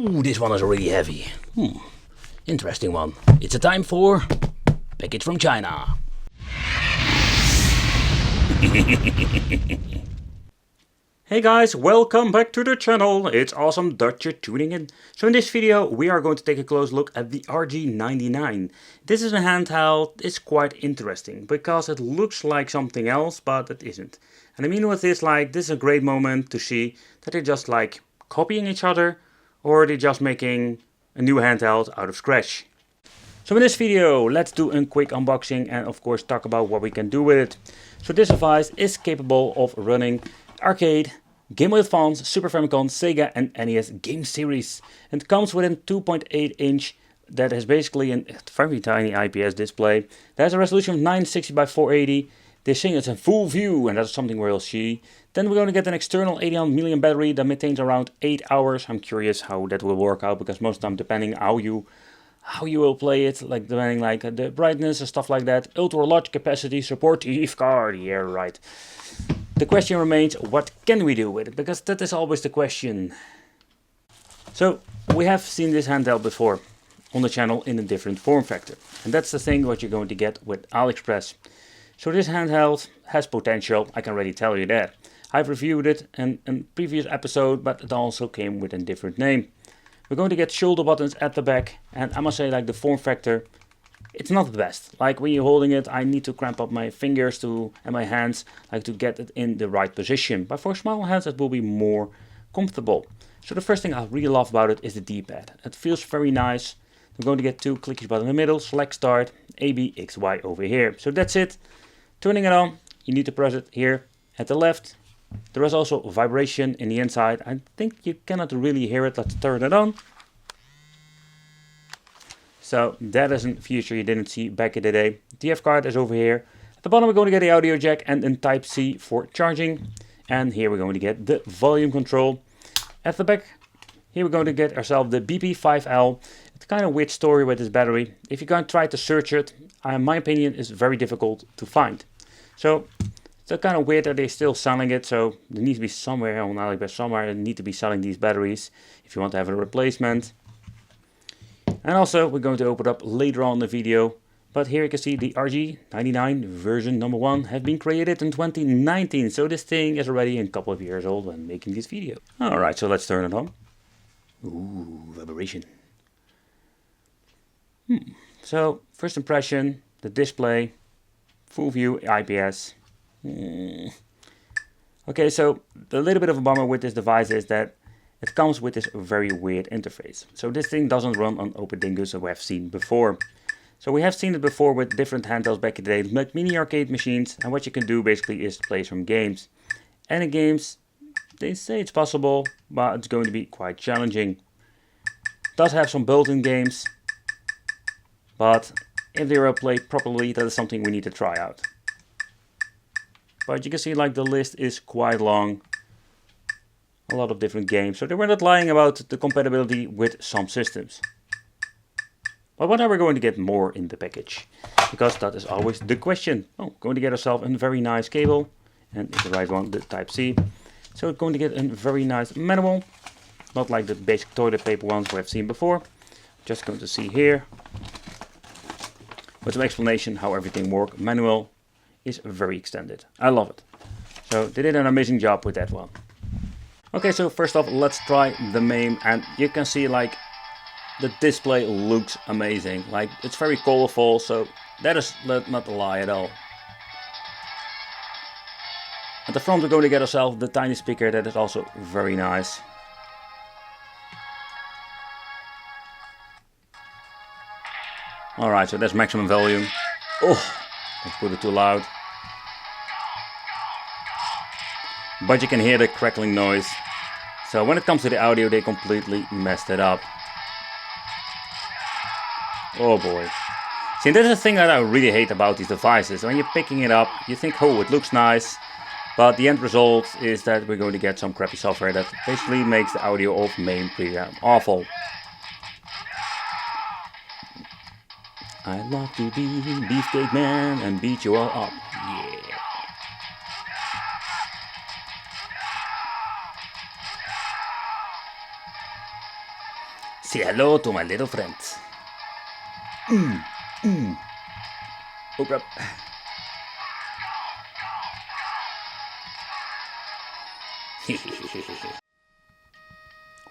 Ooh, this one is really heavy. Interesting one. It's a time for package from China. Hey guys, welcome back to the channel. It's awesome that you're tuning in. So in this video we are going to take a close look at the RG99. This is a handheld. It's quite interesting because it looks like something else, but it isn't. And I mean with this, like, this is a great moment to see that they're just like copying each other, or they're just making a new handheld out of scratch. So in this video, let's do a quick unboxing and of course talk about what we can do with it. So this device is capable of running arcade, Game Boy Advance, Super Famicom, Sega and NES game series. And it comes with a 2.8 inch that is basically a very tiny IPS display. That has a resolution of 960 by 480. They're saying it's a full view, and that's something we'll see. Then we're going to get an external 81 milliamp battery that maintains around 8 hours. I'm curious how that will work out, because most of the time, depending how you will play it, like depending like the brightness and stuff like that. Ultra large capacity supportive card, yeah right. The question remains, what can we do with it? Because that is always the question. So we have seen this handheld before on the channel in a different form factor. And that's the thing what you're going to get with AliExpress. So this handheld has potential, I can already tell you that. I've reviewed it in a previous episode, but it also came with a different name. We're going to get shoulder buttons at the back, and I must say, like, the form factor, it's not the best. Like when you're holding it, I need to cramp up my fingers and my hands, like, to get it in the right position. But for small hands it will be more comfortable. So the first thing I really love about it is the D-pad. It feels very nice. We're going to get two clickies button in the middle, select start, A, B, X, Y over here. So that's it. Turning it on, you need to press it here at the left. There is also vibration in the inside. I think you cannot really hear it. Let's turn it on. So that is a feature you didn't see back in the day. TF card is over here. At the bottom we're going to get the audio jack and then Type-C for charging. And here we're going to get the volume control. At the back, here we're going to get ourselves the BP5L. It's kind of weird story with this battery. If you're going to try to search it, in my opinion, it's very difficult to find. So it's kind of weird that they're still selling it. So there needs to be somewhere on AliExpress, somewhere they need to be selling these batteries if you want to have a replacement. And also we're going to open it up later on in the video. But here you can see the RG99 version number 1 have been created in 2019. So this thing is already a couple of years old when making this video. Alright, so let's turn it on. Ooh, vibration. So first impression, the display, full view IPS. Okay, so the little bit of a bummer with this device is that it comes with this very weird interface. So this thing doesn't run on OpenDingus that we have seen before. So we have seen it before with different handhelds back in the day, like mini arcade machines, and what you can do basically is play some games. And in games, they say it's possible, but it's going to be quite challenging. It does have some built-in games, but if they are played properly, that is something we need to try out. But you can see, like, the list is quite long. A lot of different games. So they were not lying about the compatibility with some systems. But when are we going to get more in the package? Because that is always the question. Oh, going to get ourselves a very nice cable. And it's the right one, the Type-C. So we're going to get a very nice manual. Not like the basic toilet paper ones we have seen before. Just going to see here, with some explanation how everything works. Manual is very extended. I love it. So they did an amazing job with that one. Okay, so first off, let's try the MAME, and you can see, like, the display looks amazing. Like, it's very colorful, so that is not a lie at all. At the front we're going to get ourselves the tiny speaker that is also very nice. Alright, so that's maximum volume. Oh, don't put it too loud. But you can hear the crackling noise. So when it comes to the audio, they completely messed it up. Oh boy. See, this is the thing that I really hate about these devices. When you're picking it up, you think, oh, it looks nice. But the end result is that we're going to get some crappy software that basically makes the audio of MAME pretty awful. I love to be Beefcake Man and beat you all up. Yeah. Say hello to my little friends. Oh crap.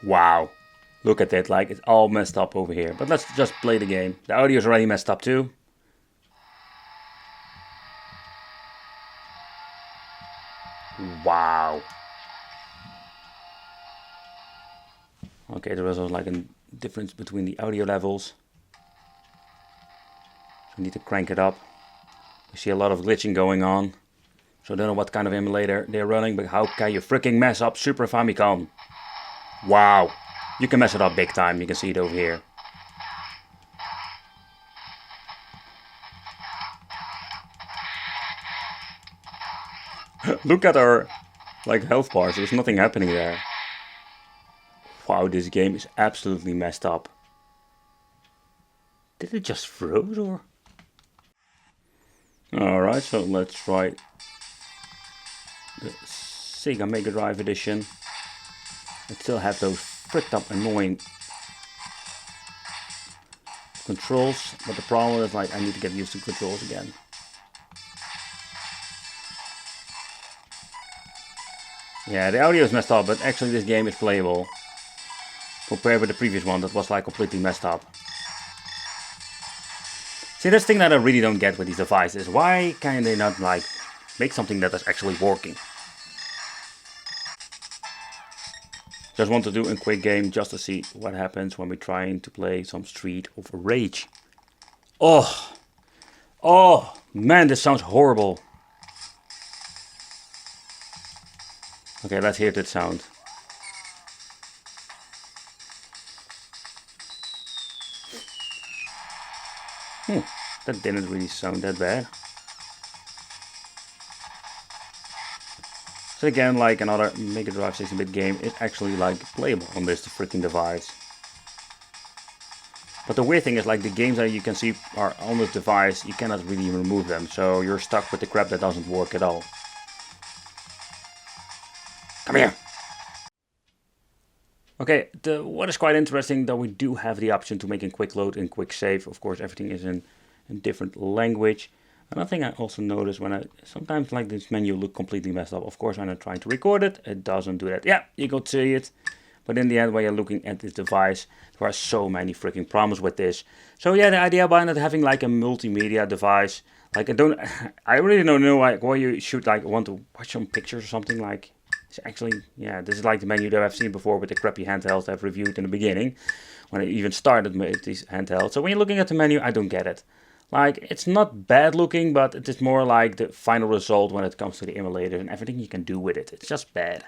Wow. Look at that, like it's all messed up over here. But let's just play the game. The audio is already messed up too. Wow. Okay, there was like a difference between the audio levels. I need to crank it up. We see a lot of glitching going on. So I don't know what kind of emulator they're running, but how can you freaking mess up Super Famicom? Wow. You can mess it up big time, you can see it over here. Look at our like health bars, there's nothing happening there. Wow, this game is absolutely messed up. Did it just froze or? Alright, so let's try the Sega Mega Drive edition. I still have those fricked up annoying controls, but the problem is like I need to get used to controls again. Yeah, the audio is messed up, but actually this game is playable. Compared with the previous one that was like completely messed up. See, that's the thing that I really don't get with these devices. Why can they not like make something that is actually working? Just want to do a quick game just to see what happens when we're trying to play some Street of Rage. Oh, man, this sounds horrible. Okay, let's hear that sound. That didn't really sound that bad. So again, like another Mega Drive 16-bit game, it's actually like playable on this freaking device. But the weird thing is like the games that you can see are on this device, you cannot really remove them. So you're stuck with the crap that doesn't work at all. Come here! Okay, what is quite interesting that we do have the option to make a quick load and quick save. Of course, everything is in a different language. Another thing I also notice when I sometimes like this menu look completely messed up. Of course, when I try to record it, it doesn't do that. Yeah, you can see it. But in the end, when you're looking at this device, there are so many freaking problems with this. So yeah, the idea behind it having like a multimedia device, like I really don't know like why you should like want to watch some pictures or something like. It's actually, yeah, this is like the menu that I've seen before with the crappy handhelds I've reviewed in the beginning, when I even started with these handhelds. So when you're looking at the menu, I don't get it. Like, it's not bad looking, but it is more like the final result when it comes to the emulator and everything you can do with it. It's just bad.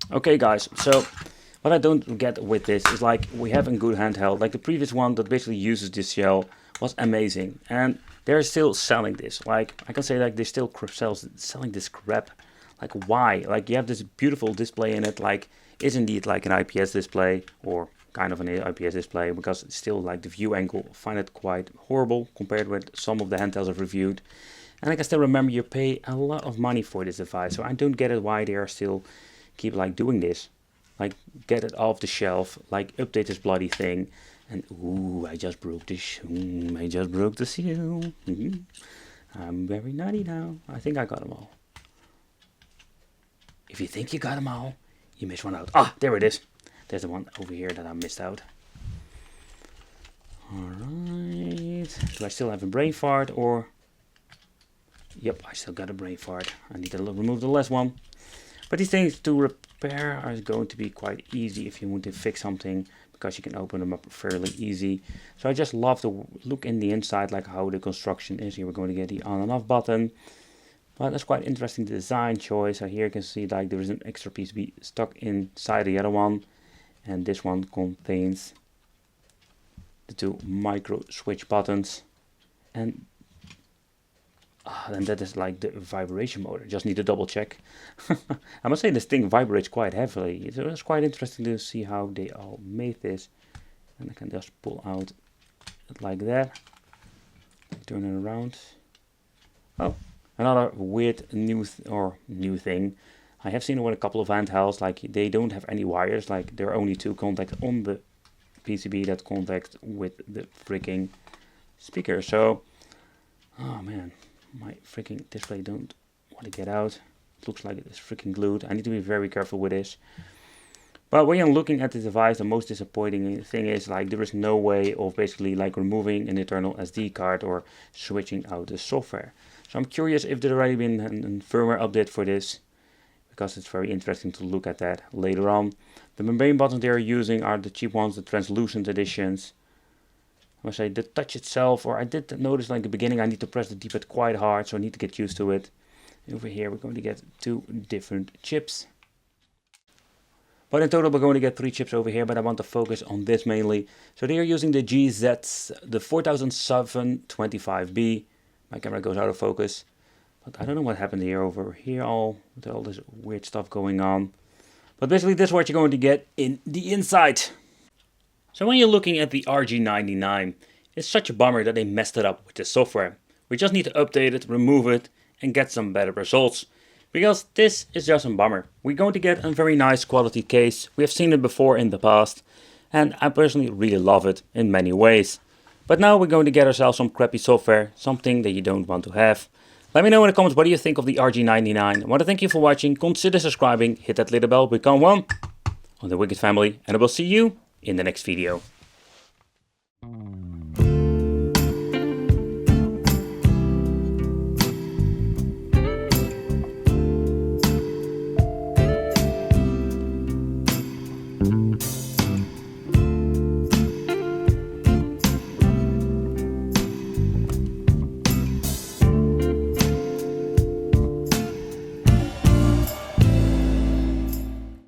Okay guys, so what I don't get with this is like we have a good handheld. Like the previous one that basically uses this shell was amazing. And they're still selling this. Like, I can say like they're still selling this crap. Like why? Like you have this beautiful display in it, like is indeed like an IPS display or kind of an IPS display, because it's still like the view angle, I find it quite horrible compared with some of the handhelds I've reviewed. And I can still remember you pay a lot of money for this device, so I don't get it why they are still keep like doing this. Like get it off the shelf, like update this bloody thing. And ooh, I just broke the seal. I'm very naughty now. I think I got them all. If you think you got them all, you missed one out. Ah, there it is. There's the one over here that I missed out. Alright. Do I still have a brain fart or... Yep, I still got a brain fart. I need to remove the last one. But these things to repair are going to be quite easy if you want to fix something, because you can open them up fairly easy. So I just love to look in the inside, like how the construction is. Here we're going to get the on and off button. But that's quite interesting design choice. So here you can see like there is an extra PCB stuck inside the other one, and this one contains the two micro switch buttons, and that is like the vibration motor. Just need to double check. I must say this thing vibrates quite heavily. It's quite interesting to see how they all made this. And I can just pull out it like that, turn it around. Oh. Another weird new thing. I have seen it with a couple of handhelds, like they don't have any wires, like there are only two contacts on the PCB that contact with the freaking speaker. So, oh man, my freaking display don't want to get out. It looks like it's freaking glued. I need to be very careful with this. But when you're looking at the device, the most disappointing thing is like there is no way of basically like removing an internal SD card or switching out the software. So I'm curious if there already been a firmware update for this, because it's very interesting to look at that later on. The membrane buttons they are using are the cheap ones, the translucent editions. I must say the touch itself, or I did notice like in the beginning I need to press the D-pad quite hard, so I need to get used to it. Over here we're going to get 2 different chips. But in total we're going to get 3 chips over here, but I want to focus on this mainly. So they are using the GZs, the 4725B. My camera goes out of focus. But I don't know what happened here over here, with all this weird stuff going on. But basically this is what you're going to get in the inside. So when you're looking at the RG99, it's such a bummer that they messed it up with the software. We just need to update it, remove it, and get some better results. Because this is just a bummer. We're going to get a very nice quality case. We have seen it before in the past. And I personally really love it in many ways. But now we're going to get ourselves some crappy software. Something that you don't want to have. Let me know in the comments what do you think of the RG99. I want to thank you for watching. Consider subscribing. Hit that little bell. Become one of the Wicked family. And I will see you in the next video.